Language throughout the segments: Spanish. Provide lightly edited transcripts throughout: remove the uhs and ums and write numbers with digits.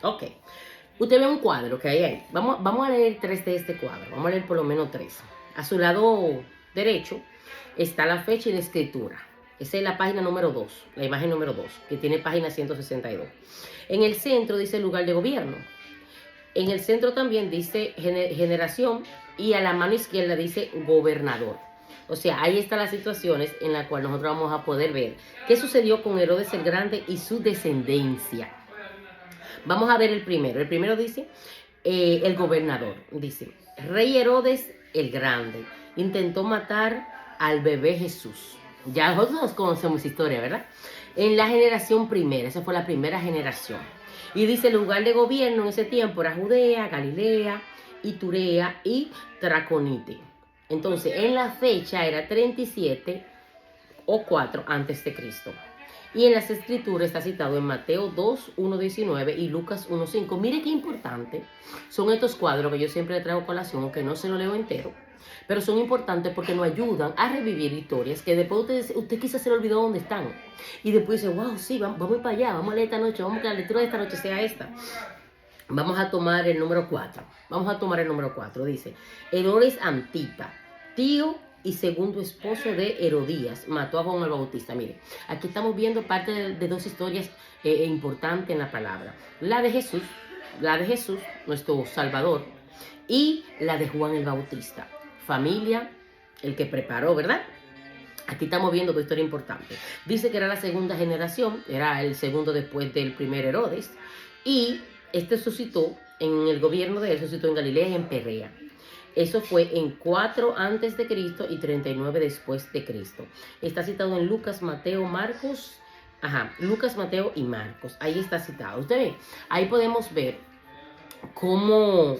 Ok. Usted ve un cuadro que hay ahí. Vamos a leer tres de este cuadro. Vamos a leer por lo menos tres. A su lado derecho está la fecha y la escritura. Esa es la página número 2, la imagen número 2, que tiene página 162. En el centro dice lugar de gobierno. En el centro también dice generación y a la mano izquierda dice gobernador. O sea, ahí están las situaciones en las cuales nosotros vamos a poder ver qué sucedió con Herodes el Grande y su descendencia. Vamos a ver el primero. El primero dice, el gobernador, dice, Rey Herodes el Grande intentó matar al bebé Jesús. Ya nosotros conocemos historia, ¿verdad? En la generación primera, esa fue la primera generación. Y dice, el lugar de gobierno en ese tiempo era Judea, Galilea, Iturea y Traconite. Entonces, en la fecha era 37 o 4 antes de Cristo. Y en las escrituras está citado en Mateo 2, 1:19 y Lucas 1:5. Mire qué importante son estos cuadros que yo siempre le traigo a colación, aunque no se lo leo entero. Pero son importantes porque nos ayudan a revivir historias que después usted quizás se le olvidó dónde están. Y después dice, wow, sí, vamos para allá, vamos a leer esta noche, vamos a que la lectura de esta noche sea esta. Vamos a tomar el número 4. Vamos a tomar el número 4. Dice, Herodes Antipa, tío y segundo esposo de Herodías, mató a Juan el Bautista. Mire, aquí estamos viendo parte de dos historias importantes en la palabra. La de Jesús, nuestro Salvador, y la de Juan el Bautista. Familia, el que preparó, ¿verdad? Aquí estamos viendo dos historias importantes. Dice que era la segunda generación, era el segundo después del primer Herodes, y este suscitó en el gobierno de él, suscitó en Galilea y en Perea. Eso fue en 4 antes de Cristo y 39 después de Cristo. Está citado en Lucas, Mateo, Marcos. Lucas, Mateo y Marcos. Ahí está citado. Usted ve, ahí podemos ver cómo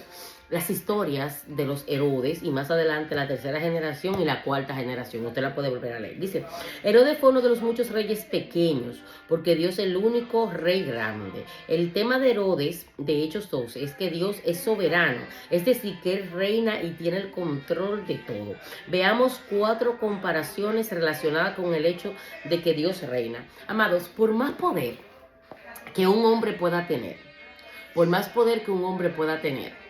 las historias de los Herodes y más adelante la tercera generación y la cuarta generación. Usted la puede volver a leer. Dice, Herodes fue uno de los muchos reyes pequeños porque Dios es el único rey grande. El tema de Herodes, de Hechos 12, es que Dios es soberano. Es decir, que Él reina y tiene el control de todo. Veamos 4 comparaciones relacionadas con el hecho de que Dios reina. Amados, por más poder que un hombre pueda tener, por más poder que un hombre pueda tener,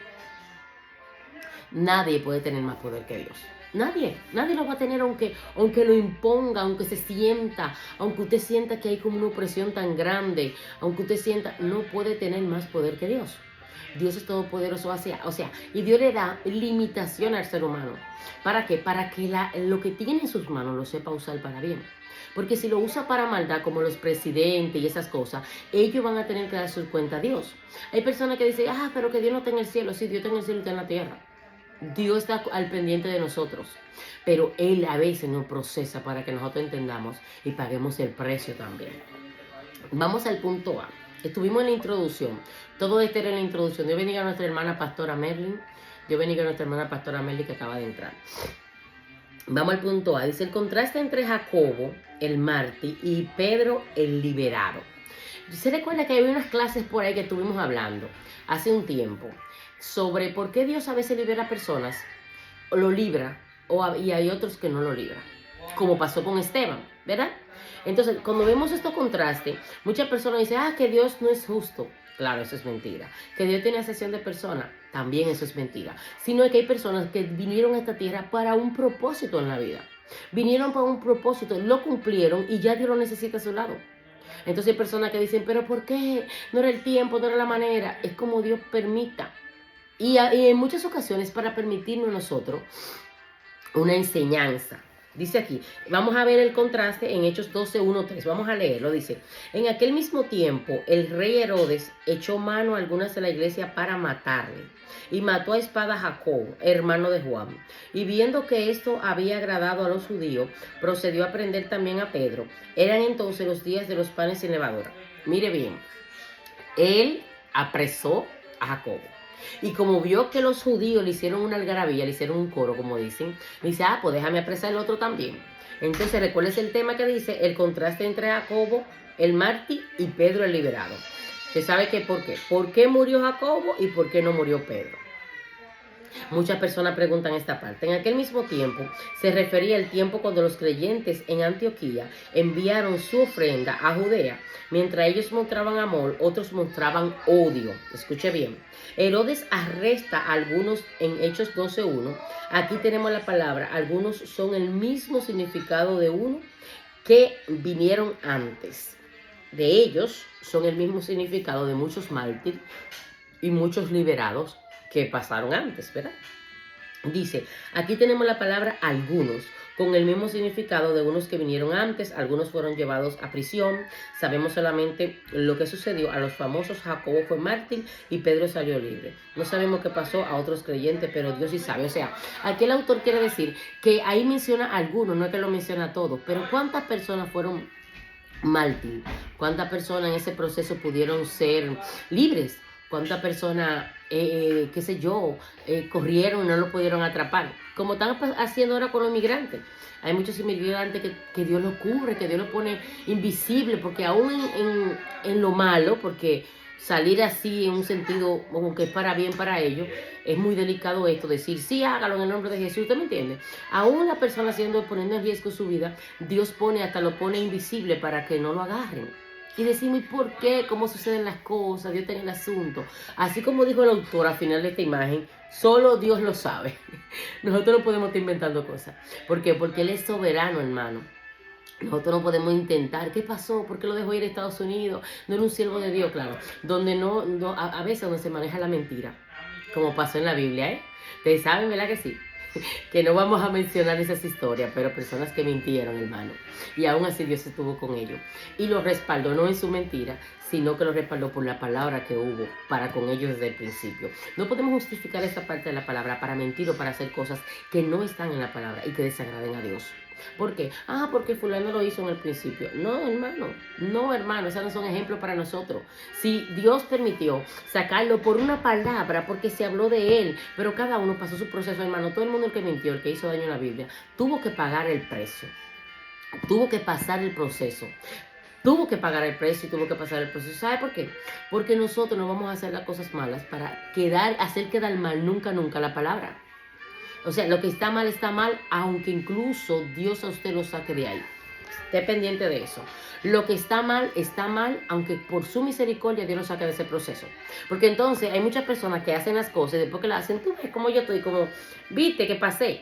nadie puede tener más poder que Dios. Nadie lo va a tener aunque lo imponga, aunque se sienta, aunque usted sienta que hay como una opresión tan grande, aunque usted sienta, no puede tener más poder que Dios. Dios es todopoderoso, o sea, y Dios le da limitación al ser humano. ¿Para qué? Para que lo que tiene en sus manos lo sepa usar para bien. Porque si lo usa para maldad, como los presidentes y esas cosas, ellos van a tener que dar su cuenta a Dios. Hay personas que dicen, pero que Dios no está en el cielo. Sí, Dios está en el cielo y está en la tierra. Dios está al pendiente de nosotros, pero Él a veces nos procesa para que nosotros entendamos y paguemos el precio también. Vamos al punto A. Estuvimos en la introducción. Todo esto era en la introducción. Dios bendiga a nuestra hermana pastora Merlin. Dios bendiga a nuestra hermana pastora Merlin que acaba de entrar. Vamos al punto A. Dice el contraste entre Jacobo, el mártir, y Pedro, el liberado. Se recuerda que hay unas clases por ahí que estuvimos hablando hace un tiempo sobre por qué Dios a veces libera personas, o lo libra, y hay otros que no lo libra, como pasó con Esteban, ¿verdad? Entonces, cuando vemos estos contrastes, muchas personas dicen, que Dios no es justo. Claro, eso es mentira. Que Dios tiene asesión de personas, también eso es mentira. Sino que hay personas que vinieron a esta tierra para un propósito en la vida. Vinieron para un propósito, lo cumplieron y ya Dios lo necesita a su lado. Entonces hay personas que dicen, pero ¿por qué? No era el tiempo, no era la manera. Es como Dios permita. Y en muchas ocasiones para permitirnos nosotros una enseñanza. Dice aquí, vamos a ver el contraste en Hechos 12, 1, 3. Vamos a leerlo. Dice, en aquel mismo tiempo el rey Herodes echó mano a algunas de la iglesia para matarle. Y mató a espada a Jacob, hermano de Juan. Y viendo que esto había agradado a los judíos, procedió a prender también a Pedro. Eran entonces los días de los panes sin levadura. Mire bien, él apresó a Jacob. Y como vio que los judíos le hicieron una algarabía, le hicieron un coro, como dicen, dice, pues déjame apresar el otro también. Entonces, recuerdes el tema que dice, el contraste entre Jacobo, el mártir, y Pedro el liberado. ¿Se sabe qué? ¿Por qué? ¿Por qué murió Jacobo y por qué no murió Pedro? Muchas personas preguntan esta parte. En aquel mismo tiempo se refería al tiempo cuando los creyentes en Antioquía enviaron su ofrenda a Judea. Mientras ellos mostraban amor, otros mostraban odio. Escuche bien. Herodes arresta a algunos en Hechos 12:1. Aquí tenemos la palabra. Algunos son el mismo significado de uno que vinieron antes. De ellos son el mismo significado de muchos mártires y muchos liberados que pasaron antes, ¿verdad? Dice, aquí tenemos la palabra algunos, con el mismo significado de unos que vinieron antes. Algunos fueron llevados a prisión. Sabemos solamente lo que sucedió a los famosos. Jacobo fue mártir y Pedro salió libre. No sabemos qué pasó a otros creyentes, pero Dios sí sabe. O sea, aquí el autor quiere decir que ahí menciona a algunos, no es que lo menciona a todos, pero ¿cuántas personas fueron mártir? ¿Cuántas personas en ese proceso pudieron ser libres? ¿Cuántas personas, qué sé yo, corrieron y no lo pudieron atrapar? Como están haciendo ahora con los inmigrantes. Hay muchos inmigrantes que Dios los cubre, que Dios los pone invisible, porque aún en lo malo, porque salir así en un sentido como que es para bien para ellos, es muy delicado esto, decir, sí, hágalo en el nombre de Jesús, ¿usted me entiende? Aún la persona poniendo en riesgo su vida, Dios hasta lo pone invisible para que no lo agarren. Y decimos, ¿y por qué? ¿Cómo suceden las cosas? Dios está en el asunto. Así como dijo el autor al final de esta imagen, solo Dios lo sabe. Nosotros no podemos estar inventando cosas. ¿Por qué? Porque Él es soberano, hermano. Nosotros no podemos intentar, ¿qué pasó? ¿Por qué lo dejó ir a Estados Unidos? No era un siervo de Dios, claro. Donde a veces donde se maneja la mentira, como pasó en la Biblia, ¿eh? Ustedes saben, ¿verdad que sí? Que no vamos a mencionar esas historias, pero personas que mintieron, hermano. Y aún así Dios estuvo con ellos. Y los respaldó no en su mentira, sino que los respaldó por la palabra que hubo para con ellos desde el principio. No podemos justificar esta parte de la palabra para mentir o para hacer cosas que no están en la palabra y que desagraden a Dios. ¿Por qué? Porque fulano lo hizo en el principio. No, hermano. No, hermano. Esos no son ejemplos para nosotros. Si Dios permitió sacarlo por una palabra, porque se habló de él, pero cada uno pasó su proceso, hermano. Todo el mundo el que mintió, el que hizo daño en la Biblia, tuvo que pagar el precio. Tuvo que pasar el proceso. Tuvo que pagar el precio y tuvo que pasar el proceso. ¿Sabe por qué? Porque nosotros no vamos a hacer las cosas malas para hacer quedar mal nunca la palabra. O sea, lo que está mal, aunque incluso Dios a usted lo saque de ahí. Esté pendiente de eso. Lo que está mal, aunque por su misericordia Dios lo saque de ese proceso. Porque entonces hay muchas personas que hacen las cosas y después que las hacen, tú ves como yo estoy, como, viste que pasé.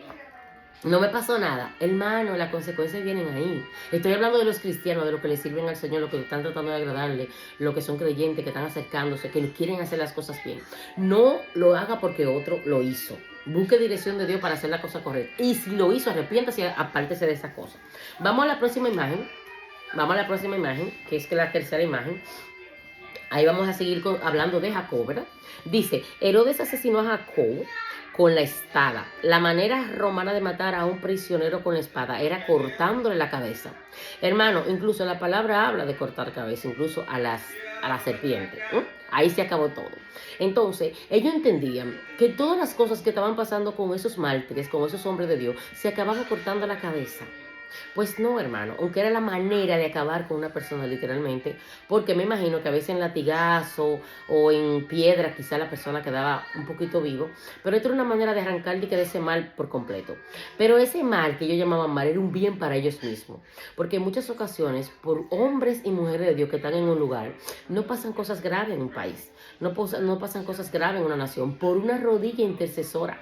No me pasó nada. Hermano, las consecuencias vienen ahí. Estoy hablando de los cristianos, de los que le sirven al Señor, los que están tratando de agradarle, los que son creyentes, que están acercándose, que quieren hacer las cosas bien. No lo haga porque otro lo hizo. Busque dirección de Dios para hacer la cosa correcta. Y si lo hizo, arrepiéntase y apártese de esa cosa. Vamos a la próxima imagen. Que es la tercera imagen. Ahí vamos a seguir hablando de Jacob, ¿verdad? Dice, Herodes asesinó a Jacob con la espada. La manera romana de matar a un prisionero con la espada era cortándole la cabeza. Hermano, incluso la palabra habla de cortar cabeza, incluso a la serpiente. Ahí se acabó todo. Entonces, ellos entendían que todas las cosas que estaban pasando con esos mártires, con esos hombres de Dios, se acababan cortando la cabeza. Pues no, hermano, aunque era la manera de acabar con una persona literalmente, porque me imagino que a veces en latigazo o en piedra quizá la persona quedaba un poquito vivo, pero esto era una manera de arrancarle de ese mal por completo. Pero ese mal que ellos llamaban mal era un bien para ellos mismos, porque en muchas ocasiones por hombres y mujeres de Dios que están en un lugar, no pasan cosas graves en un país, no pasan cosas graves en una nación, por una rodilla intercesora.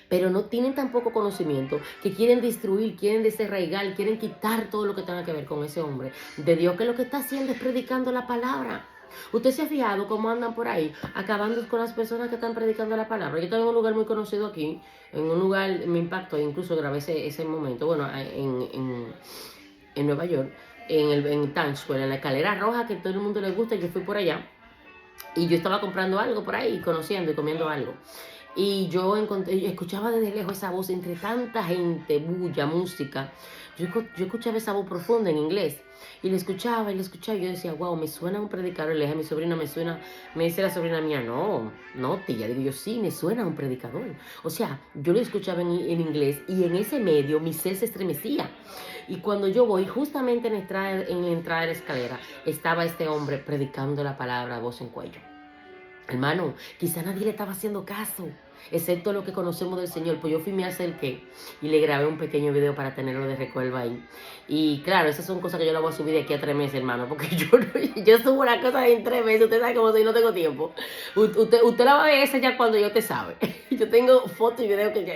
Pero no tienen tampoco conocimiento, que quieren destruir, quieren desarraigar, quieren quitar todo lo que tenga que ver con ese hombre de Dios, que lo que está haciendo es predicando la palabra. Usted se ha fijado cómo andan por ahí, acabando con las personas que están predicando la palabra. Yo estaba en un lugar muy conocido aquí, en un lugar, me impactó, incluso grabé ese momento, bueno, en Nueva York, en Times Square, en la escalera roja que a todo el mundo le gusta. Yo fui por allá y yo estaba comprando algo por ahí, conociendo y comiendo algo. Y yo escuchaba desde lejos esa voz entre tanta gente, bulla, música. Yo escuchaba esa voz profunda en inglés. Y la escuchaba. Y yo decía, wow, me suena un predicador. Le dije a mi sobrina, me dice la sobrina mía, no tía. Digo yo, sí, me suena un predicador. O sea, yo lo escuchaba en inglés y en ese medio mi ser se estremecía. Y cuando yo voy, justamente en la entrada de la escalera, estaba este hombre predicando la palabra a voz en cuello. Hermano, quizá nadie le estaba haciendo caso, excepto lo que conocemos del Señor. Pues yo fui, me acerqué y le grabé un pequeño video para tenerlo de recuerdo ahí. Y claro, esas son cosas que yo las voy a subir de aquí a 3 meses, hermano, porque yo subo una cosa en 3 meses. Usted sabe cómo soy, no tengo tiempo. Usted la va a ver esa ya cuando yo te sabe. Yo tengo fotos y videos que ya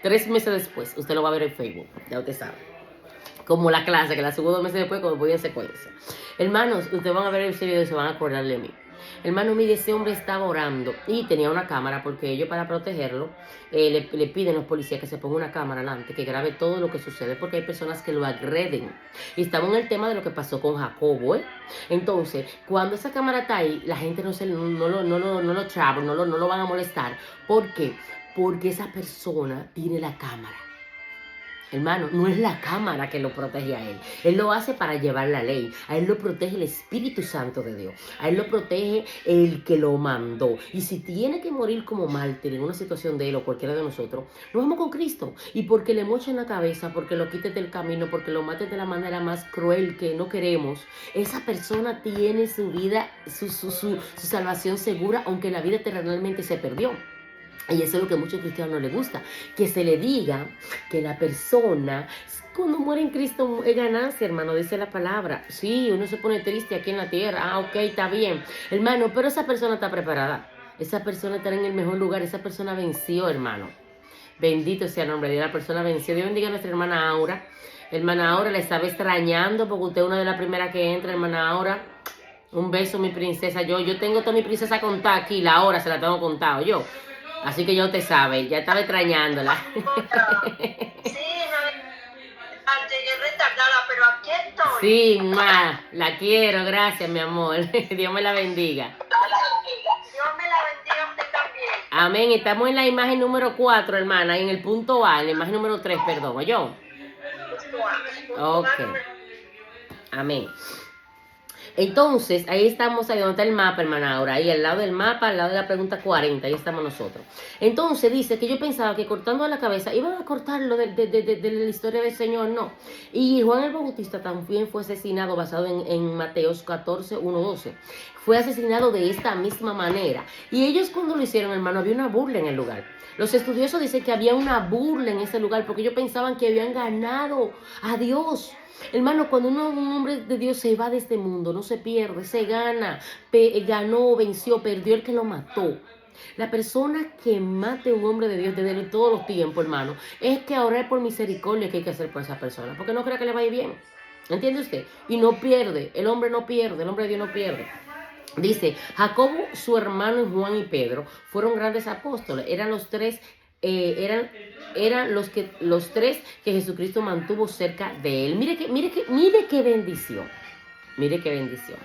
3 meses después, usted lo va a ver en Facebook, ya usted sabe. Como la clase, que la subo 2 meses después cuando voy en secuencia. Hermanos, ustedes van a ver ese video y se van a acordar de mí. Hermano, mire, ese hombre estaba orando y tenía una cámara porque ellos, para protegerlo, le piden a los policías que se ponga una cámara delante, que grabe todo lo que sucede, porque hay personas que lo agreden. Y estamos en el tema de lo que pasó con Jacobo, ¿eh? Entonces, cuando esa cámara está ahí, la gente no lo van a molestar. ¿Por qué? Porque esa persona tiene la cámara. Hermano, no es la cámara que lo protege a él. Él lo hace para llevar la ley. A él lo protege el Espíritu Santo de Dios. A él lo protege el que lo mandó. Y si tiene que morir como mártir en una situación de él o cualquiera de nosotros, nos vamos con Cristo. Y porque le mochen la cabeza, porque lo quites del camino, porque lo mates de la manera más cruel que no queremos, esa persona tiene su vida, su salvación segura, aunque la vida terrenalmente se perdió. Y eso es lo que a muchos cristianos no les gusta, que se le diga que la persona, cuando muere en Cristo, es ganancia, hermano, dice la palabra. Sí, uno se pone triste aquí en la tierra, ok, está bien, hermano, pero esa persona está preparada, esa persona está en el mejor lugar, esa persona venció, hermano. Bendito sea el nombre de Dios, la persona venció. Dios bendiga a nuestra hermana Aura. Hermana Aura, la estaba extrañando porque usted es una de las primeras que entra, hermana Aura. Un beso, mi princesa. Yo tengo toda mi princesa contada aquí, la hora se la tengo contado yo. Así que ya usted sabe, ya estaba extrañándola. Sí, llegué retardada, pero aquí estoy. Sí, la quiero, gracias, mi amor. Dios me la bendiga. Dios me la bendiga a usted también. Amén. Estamos en la imagen número 4, hermana, en el punto A, en la imagen número 3, perdón, ¿oyó? Ok. Amén. Entonces, ahí estamos, ahí donde está el mapa, hermana Aura, ahí al lado del mapa, al lado de la pregunta 40, ahí estamos nosotros. Entonces dice que yo pensaba que cortando la cabeza, iban a cortarlo de la historia del Señor, no. Y Juan el Bautista también fue asesinado, basado en Mateos 14, 1, 12. Fue asesinado de esta misma manera. Y ellos cuando lo hicieron, hermano, había una burla en el lugar. Los estudiosos dicen que había una burla en ese lugar porque ellos pensaban que habían ganado a Dios. Hermano, cuando un hombre de Dios se va de este mundo, no se pierde, se gana, ganó, venció, perdió el que lo mató. La persona que mate a un hombre de Dios desde todos los tiempos, hermano, es que orar por misericordia que hay que hacer por esa persona, porque no crea que le va a ir bien. ¿Entiende usted? Y no pierde, el hombre no pierde, el hombre de Dios no pierde. Dice, Jacobo, su hermano Juan y Pedro fueron grandes apóstoles, eran los tres eran los tres que Jesucristo mantuvo cerca de él. Mire qué bendición. Mire qué bendición.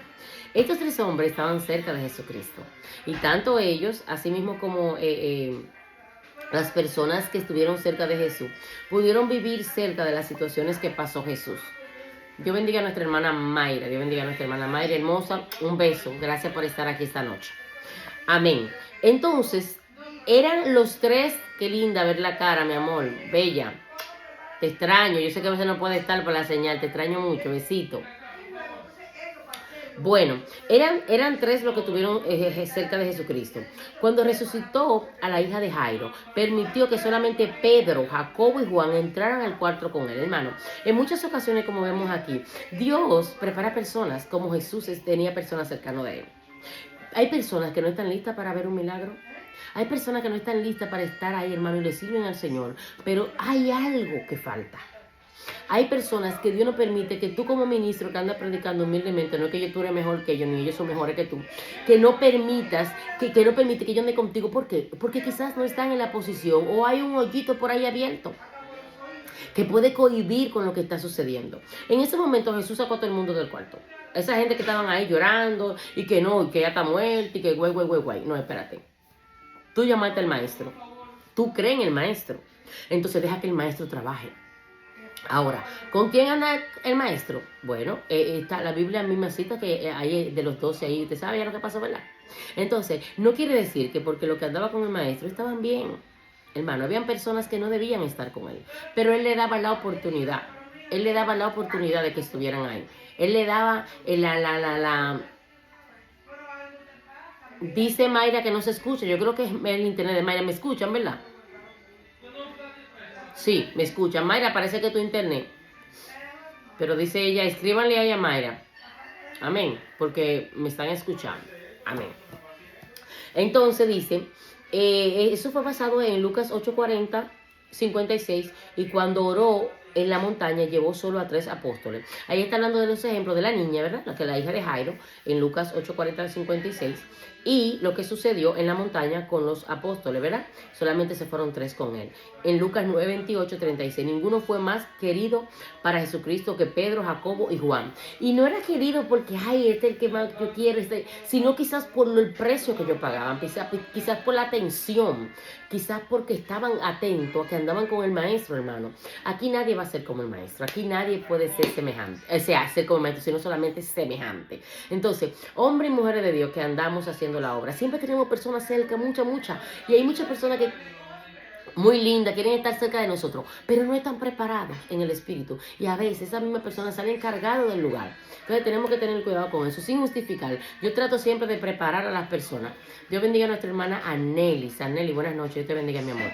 Estos 3 hombres estaban cerca de Jesucristo. Y tanto ellos, así mismo como las personas que estuvieron cerca de Jesús, pudieron vivir cerca de las situaciones que pasó Jesús. Dios bendiga a nuestra hermana Mayra. Dios bendiga a nuestra hermana Mayra, hermosa. Un beso. Gracias por estar aquí esta noche. Amén. Entonces, eran los 3, qué linda ver la cara, mi amor, bella. Te extraño, yo sé que a veces no puede estar por la señal, te extraño mucho, besito. Bueno, eran 3 los que estuvieron cerca de Jesucristo. Cuando resucitó a la hija de Jairo, permitió que solamente Pedro, Jacobo y Juan entraran al cuarto con él, hermano. En muchas ocasiones, como vemos aquí, Dios prepara personas como Jesús tenía personas cercanas de él. Hay personas que no están listas para ver un milagro. Hay personas que no están listas para estar ahí, hermano, y le sirven al Señor. Pero hay algo que falta. Hay personas que Dios no permite que tú como ministro que andas predicando humildemente, no es que tú eres mejor que ellos, ni ellos son mejores que tú, que no permitas, que no permite que yo ande contigo. ¿Por qué? Porque quizás no están en la posición o hay un hoyito por ahí abierto que puede cohibir con lo que está sucediendo. En ese momento Jesús sacó a todo el mundo del cuarto. Esa gente que estaban ahí llorando y que no, y que ya está muerta y que güey. No, espérate. Tú llamaste al maestro. Tú crees en el maestro. Entonces deja que el maestro trabaje. Ahora, ¿con quién anda el maestro? Bueno, está la Biblia misma cita que hay de los 12 ahí. ¿Usted sabe ya lo que pasó, verdad? Entonces, no quiere decir que porque lo que andaba con el maestro estaban bien. Hermano, habían personas que no debían estar con él. Pero él le daba la oportunidad. Él le daba la oportunidad de que estuvieran ahí. Él le daba Dice Mayra que no se escucha. Yo creo que es el internet de Mayra. ¿Me escuchan, verdad? Sí, me escuchan. Mayra, parece que tu internet. Pero dice ella, escríbanle ahí a Mayra. Amén. Porque me están escuchando. Amén. Entonces dice, eso fue basado en Lucas 8:40, 56. Y cuando oró en la montaña, llevó solo a 3 apóstoles. Ahí está hablando de los ejemplos de la niña, ¿verdad? La que la hija de Jairo, en Lucas 8:40, 56. Y lo que sucedió en la montaña con los apóstoles, ¿verdad? Solamente se fueron 3 con él. En Lucas 9:28, 36. Ninguno fue más querido para Jesucristo que Pedro, Jacobo y Juan. Y no era querido porque, ay, este es el que más yo quiero, sino quizás por el precio que yo pagaban, quizás por la atención, quizás porque estaban atentos, que andaban con el maestro, hermano. Aquí nadie va a ser como el maestro. Aquí nadie puede ser semejante. O sea, ser como el maestro, sino solamente semejante. Entonces, hombres y mujeres de Dios que andamos haciendo la obra, siempre tenemos personas cerca, muchas. Y hay muchas personas que muy lindas, quieren estar cerca de nosotros, pero no están preparados en el espíritu. Y a veces esas mismas personas salen cargadas del lugar. Entonces tenemos que tener cuidado con eso, sin justificar. Yo trato siempre de preparar a las personas. Dios bendiga a nuestra hermana Anelis. Anelis, buenas noches. Dios te bendiga, mi amor.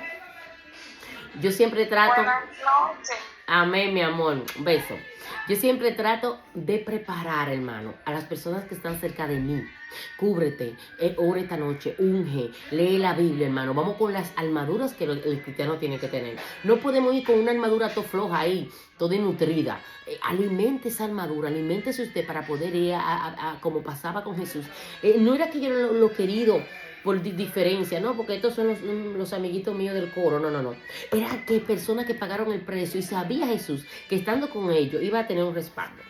Yo siempre trato... Buenas noches. Amén, mi amor. Un beso. Yo siempre trato de preparar, hermano, a las personas que están cerca de mí. Cúbrete, ora esta noche, unge, lee la Biblia, hermano. Vamos con las armaduras que el cristiano tiene que tener. No podemos ir con una armadura toda floja ahí, toda nutrida. Alimente esa armadura, aliméntese usted para poder ir como pasaba con Jesús. No era que yo lo querido por diferencia, ¿no? Porque estos son los amiguitos míos del coro, no. Era que personas que pagaron el precio y sabía Jesús que estando con ellos iba a tener un respaldo.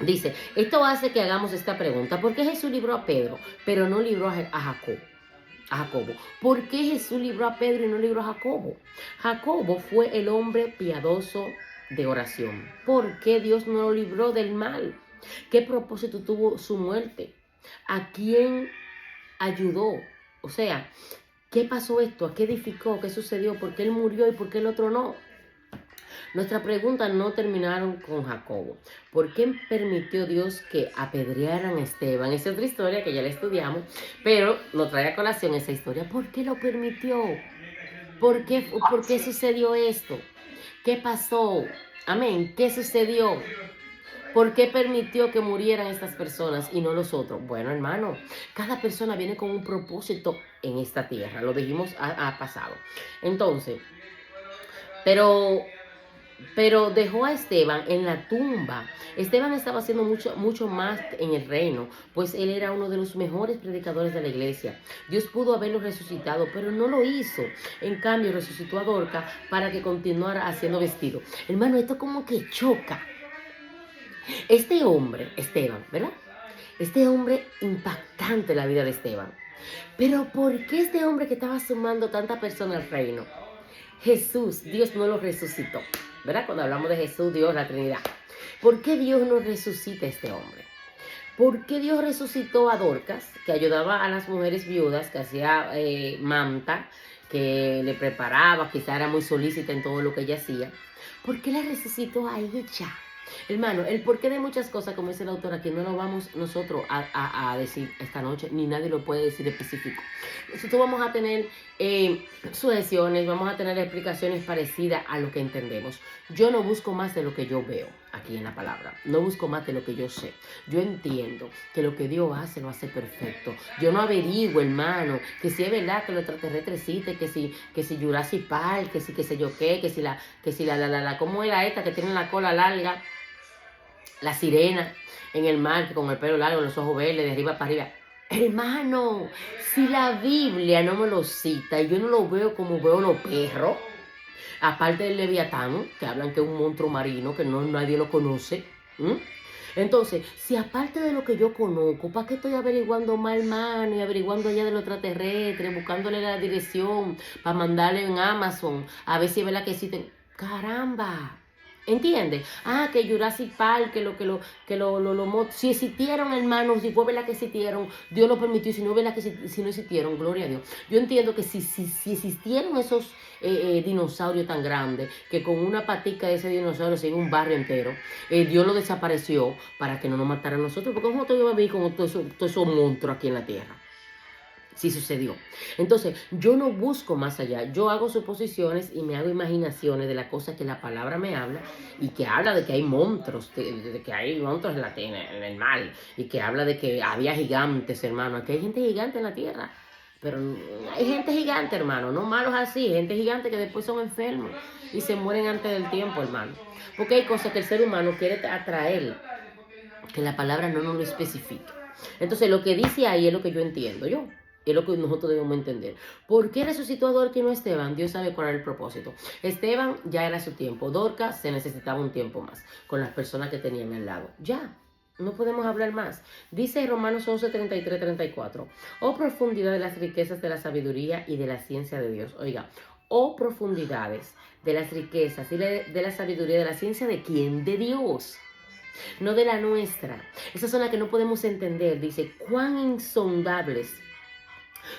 Dice, esto hace que hagamos esta pregunta. ¿Por qué Jesús libró a Pedro, pero no libró a Jacobo? ¿Por qué Jesús libró a Pedro y no libró a Jacobo? Jacobo fue el hombre piadoso de oración. ¿Por qué Dios no lo libró del mal? ¿Qué propósito tuvo su muerte? ¿A quién ayudó? O sea, ¿qué pasó esto? ¿A qué edificó? ¿Qué sucedió? ¿Por qué él murió y por qué el otro no? Nuestras preguntas no terminaron con Jacobo. ¿Por qué permitió Dios que apedrearan a Esteban? Esa es otra historia que ya la estudiamos, pero nos trae a colación esa historia. ¿Por qué lo permitió? ¿Por qué sucedió esto? ¿Qué pasó? Amén. ¿Qué sucedió? ¿Por qué permitió que murieran estas personas y no los otros? Bueno, hermano, cada persona viene con un propósito en esta tierra. Lo dijimos a pasado. Entonces, pero dejó a Esteban en la tumba. Esteban estaba haciendo mucho más en el reino, pues él era uno de los mejores predicadores de la iglesia. Dios pudo haberlo resucitado, pero no lo hizo. En cambio, resucitó a Dorcas para que continuara haciendo vestido. Hermano, esto como que choca. Este hombre, Esteban, ¿verdad? Este hombre impactante en la vida de Esteban. Pero ¿por qué este hombre que estaba sumando tanta persona al reino? Jesús, Dios no lo resucitó, ¿verdad? Cuando hablamos de Jesús, Dios, la Trinidad. ¿Por qué Dios no resucita a este hombre? ¿Por qué Dios resucitó a Dorcas, que ayudaba a las mujeres viudas, que hacía manta, que le preparaba, quizá era muy solícita en todo lo que ella hacía? ¿Por qué la resucitó a ella? Hermano, el porqué de muchas cosas, como dice el autor aquí, no lo vamos nosotros a decir esta noche, ni nadie lo puede decir específico. Nosotros vamos a tener sugestiones, vamos a tener explicaciones parecidas a lo que entendemos. Yo no busco más de lo que yo veo aquí en la palabra, no busco más de lo que yo sé. Yo entiendo que lo que Dios hace lo hace perfecto. Yo no averiguo, hermano, que si es verdad que los extraterrestres existen, que si Jurassic Park, que si qué sé yo qué, que si ¿cómo era esta que tiene la cola larga? La sirena en el mar, con el pelo largo, los ojos verdes, de arriba para arriba. Hermano, si la Biblia no me lo cita y yo no lo veo como veo los perros, aparte del Leviatán, que hablan que es un monstruo marino, que no nadie lo conoce. Entonces, si aparte de lo que yo conozco, ¿para qué estoy averiguando más, hermano? Y averiguando allá de los extraterrestres, buscándole la dirección, para mandarle en Amazon, a ver si es verdad que existen. ¡Caramba! ¿Entiendes? Que Jurassic Park, si existieron, hermanos, si fue verdad que existieron, Dios lo permitió, si no es verdad que si no existieron, gloria a Dios. Yo entiendo que si existieron esos dinosaurios tan grandes, que con una patica de ese dinosaurio se iba un barrio entero, Dios lo desapareció para que no nos mataran a nosotros, porque nosotros íbamos a vivir con todos esos monstruos aquí en la tierra. Sí sucedió. Entonces, yo no busco más allá. Yo hago suposiciones y me hago imaginaciones de la cosa que la palabra me habla y que habla de que hay monstruos, de que hay monstruos en el mar y que habla de que había gigantes, hermano. Aquí hay gente gigante en la tierra. Pero hay gente gigante, hermano, no malos así, gente gigante que después son enfermos y se mueren antes del tiempo, hermano. Porque hay cosas que el ser humano quiere atraer, que la palabra no nos lo especifica. Entonces, lo que dice ahí es lo que yo entiendo, yo. Es lo que nosotros debemos entender. ¿Por qué resucitó a Dorcas y no a Esteban? Dios sabe cuál era el propósito. Esteban ya era su tiempo. Dorcas se necesitaba un tiempo más con las personas que tenían al lado. Ya. No podemos hablar más. Dice Romanos 11, 33, 34. Oh profundidad de las riquezas de la sabiduría y de la ciencia de Dios. Oiga, oh profundidades de las riquezas y de la sabiduría y de la ciencia de quién? De Dios. No de la nuestra. Esa son las que no podemos entender. Dice, cuán insondables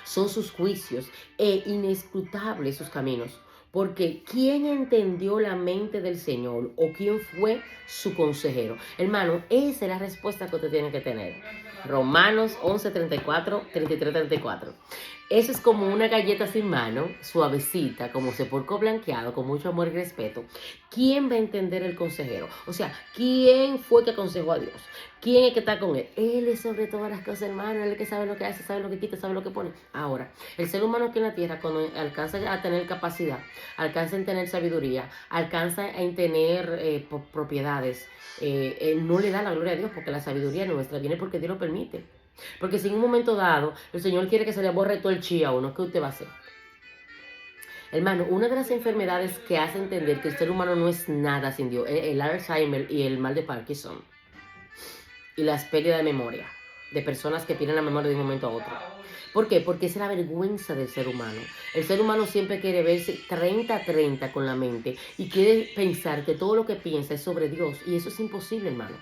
son sus juicios e inescrutables sus caminos. Porque ¿quién entendió la mente del Señor o quién fue su consejero? Hermano, esa es la respuesta que usted tiene que tener. Romanos 11, 34, 33, 34. Eso es como una galleta sin mano, suavecita, como sepulcro blanqueado, con mucho amor y respeto. ¿Quién va a entender el consejero? O sea, ¿quién fue que aconsejó a Dios? ¿Quién es que está con él? Él es sobre todas las cosas, hermano. Él es el que sabe lo que hace, sabe lo que quita, sabe lo que pone. Ahora, el ser humano aquí en la tierra, cuando alcanza a tener capacidad, alcanza en tener sabiduría, alcanza en tener propiedades, no le da la gloria a Dios, porque la sabiduría nuestra viene porque Dios lo permite. Porque si en un momento dado el Señor quiere que se le borre todo el chi a uno, ¿qué usted va a hacer? Hermano, una de las enfermedades que hace entender que el ser humano no es nada sin Dios es el Alzheimer y el mal de Parkinson. Y las pérdidas de memoria de personas que pierden la memoria de un momento a otro. ¿Por qué? Porque es la vergüenza del ser humano. El ser humano siempre quiere verse 30-30 con la mente y quiere pensar que todo lo que piensa es sobre Dios. Y eso es imposible, hermano.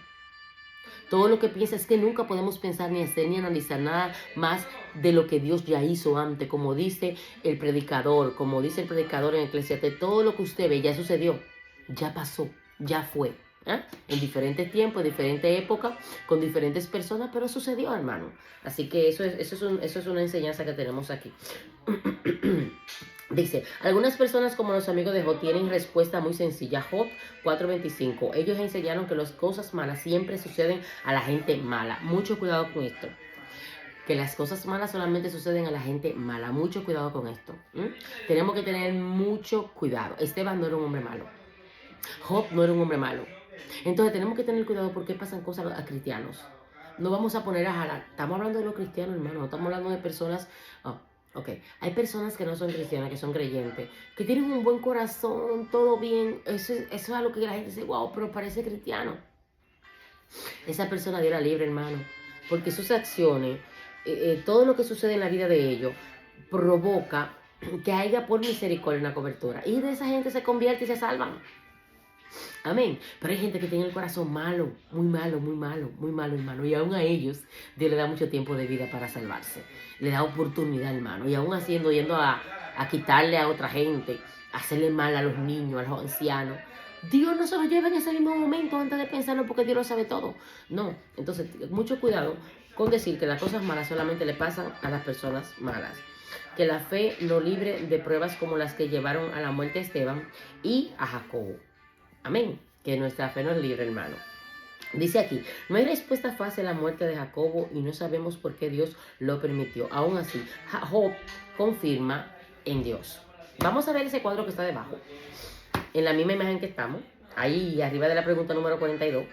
Todo lo que piensa es que nunca podemos pensar ni hacer ni analizar nada más de lo que Dios ya hizo antes. Como dice el predicador en Eclesiastés, todo lo que usted ve ya sucedió, ya pasó, ya fue. En diferentes tiempos, en diferentes épocas, con diferentes personas, pero sucedió, hermano. Así que eso es una enseñanza que tenemos aquí. Dice, algunas personas como los amigos de Job tienen respuesta muy sencilla. Job 4:25. Ellos enseñaron que las cosas malas siempre suceden a la gente mala. Mucho cuidado con esto. Que las cosas malas solamente suceden a la gente mala. Mucho cuidado con esto. Tenemos que tener mucho cuidado. Esteban no era un hombre malo. Job no era un hombre malo. Entonces tenemos que tener cuidado porque pasan cosas a cristianos. No vamos a poner a jalar. Estamos hablando de los cristianos, hermano. No estamos hablando de personas... Ok, hay personas que no son cristianas, que son creyentes, que tienen un buen corazón, todo bien. Eso es algo que la gente dice, wow, pero parece cristiano. Esa persona Dios la libre, hermano. Porque sus acciones, todo lo que sucede en la vida de ellos, provoca que haya por misericordia una cobertura. Y de esa gente se convierte y se salvan. Amén. Pero hay gente que tiene el corazón malo, muy malo, muy malo, muy malo, hermano. Y aún a ellos, Dios le da mucho tiempo de vida para salvarse. Le da oportunidad, hermano. Y aún haciendo, yendo a quitarle a otra gente, a hacerle mal a los niños, a los ancianos. Dios no se lo lleva en ese mismo momento antes de pensarlo porque Dios lo sabe todo. No. Entonces, mucho cuidado con decir que las cosas malas solamente le pasan a las personas malas. Que la fe lo libre de pruebas como las que llevaron a la muerte de Esteban y a Jacobo. Amén. Que nuestra fe nos libre, hermano. Dice aquí, no hay respuesta fácil a la muerte de Jacobo y no sabemos por qué Dios lo permitió. Aún así, Job confirma en Dios. Vamos a ver ese cuadro que está debajo. En la misma imagen que estamos. Ahí arriba de la pregunta número 42.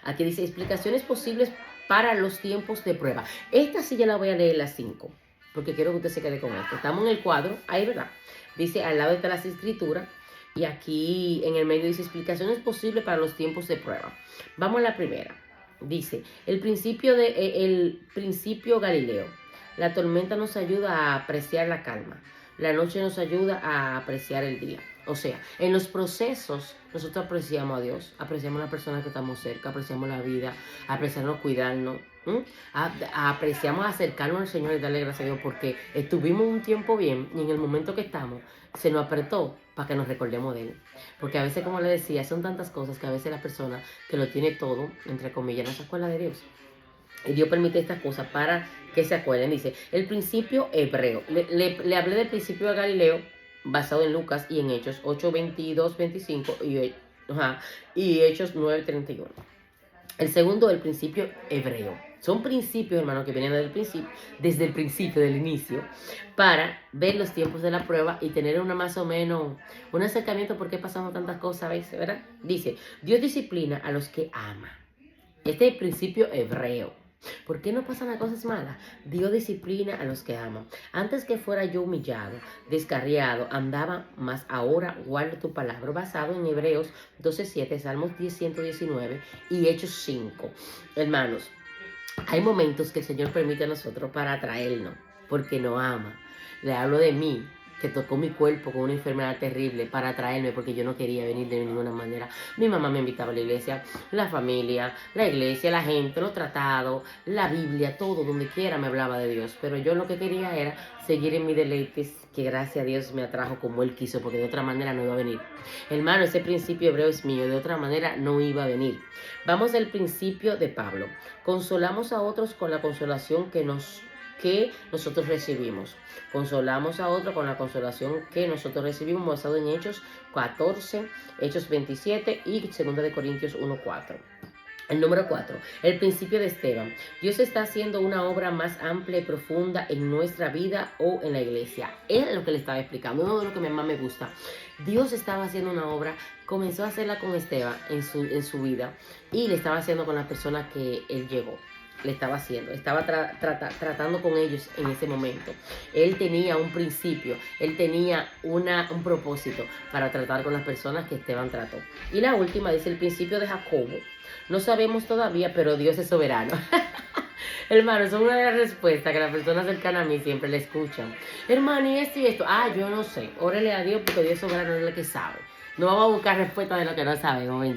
Aquí dice, explicaciones posibles para los tiempos de prueba. Esta sí ya la voy a leer las 5. Porque quiero que usted se quede con esto. Estamos en el cuadro. Ahí, ¿verdad? Dice, al lado está las escrituras. Y aquí en el medio dice explicaciones posibles para los tiempos de prueba. Vamos a la primera. Dice, el principio Galileo. La tormenta nos ayuda a apreciar la calma. La noche nos ayuda a apreciar el día. O sea, en los procesos nosotros apreciamos a Dios, apreciamos a las personas que estamos cerca, apreciamos la vida, apreciamos cuidarnos. Apreciamos acercarnos al Señor y darle gracias a Dios porque estuvimos un tiempo bien y en el momento que estamos se nos apretó para que nos recordemos de Él. Porque a veces, como le decía, son tantas cosas que a veces la persona que lo tiene todo, entre comillas, no se acuerda de Dios. Y Dios permite estas cosas para que se acuerden. Dice, el principio hebreo. Le hablé del principio de Galileo, basado en Lucas y en Hechos 8, 22, 25 y Hechos 9, 31. El segundo, el principio hebreo. Son principios, hermano, que vienen desde el principio, del inicio, para ver los tiempos de la prueba y tener una más o menos, un acercamiento por qué pasamos tantas cosas a veces, ¿verdad? Dice, Dios disciplina a los que ama. Este es el principio hebreo. ¿Por qué no pasan las cosas malas? Dios disciplina a los que aman. Antes que fuera yo humillado, descarriado, andaba, mas ahora guardo tu palabra. Basado en Hebreos 12:7, Salmos 10, 119 y Hechos 5. Hermanos, hay momentos que el Señor permite a nosotros para atraernos, porque nos ama. Le hablo de mí, que tocó mi cuerpo con una enfermedad terrible para atraerme porque yo no quería venir de ninguna manera. Mi mamá me invitaba a la iglesia, la familia, la iglesia, la gente, los tratados, la Biblia, todo, donde quiera me hablaba de Dios. Pero yo lo que quería era seguir en mis deleites, que gracias a Dios me atrajo como Él quiso, porque de otra manera no iba a venir. Hermano, ese principio hebreo es mío, de otra manera no iba a venir. Vamos al principio de Pablo. Consolamos a otros con la consolación que nosotros recibimos. Consolamos a otro con la consolación que nosotros recibimos, basado en Hechos 14, Hechos 27 y 2 de Corintios 1:4. El número 4, el principio de Esteban. Dios está haciendo una obra más amplia y profunda en nuestra vida o en la iglesia. Es lo que le estaba explicando, uno de lo que más me gusta. Dios estaba haciendo una obra, comenzó a hacerla con Esteban en su vida y le estaba haciendo con las personas que él llegó. Le estaba haciendo, estaba tratando con ellos en ese momento. Él tenía un principio, él tenía un propósito para tratar con las personas que Esteban trató. Y la última dice el principio de Jacobo. No sabemos todavía, pero Dios es soberano. Hermano, son una de las respuestas que las personas cercanas a mí siempre le escuchan. Hermano, y esto y esto. Yo no sé. Órale a Dios porque Dios es soberano, es el que sabe. No vamos a buscar respuesta de lo que no sabemos.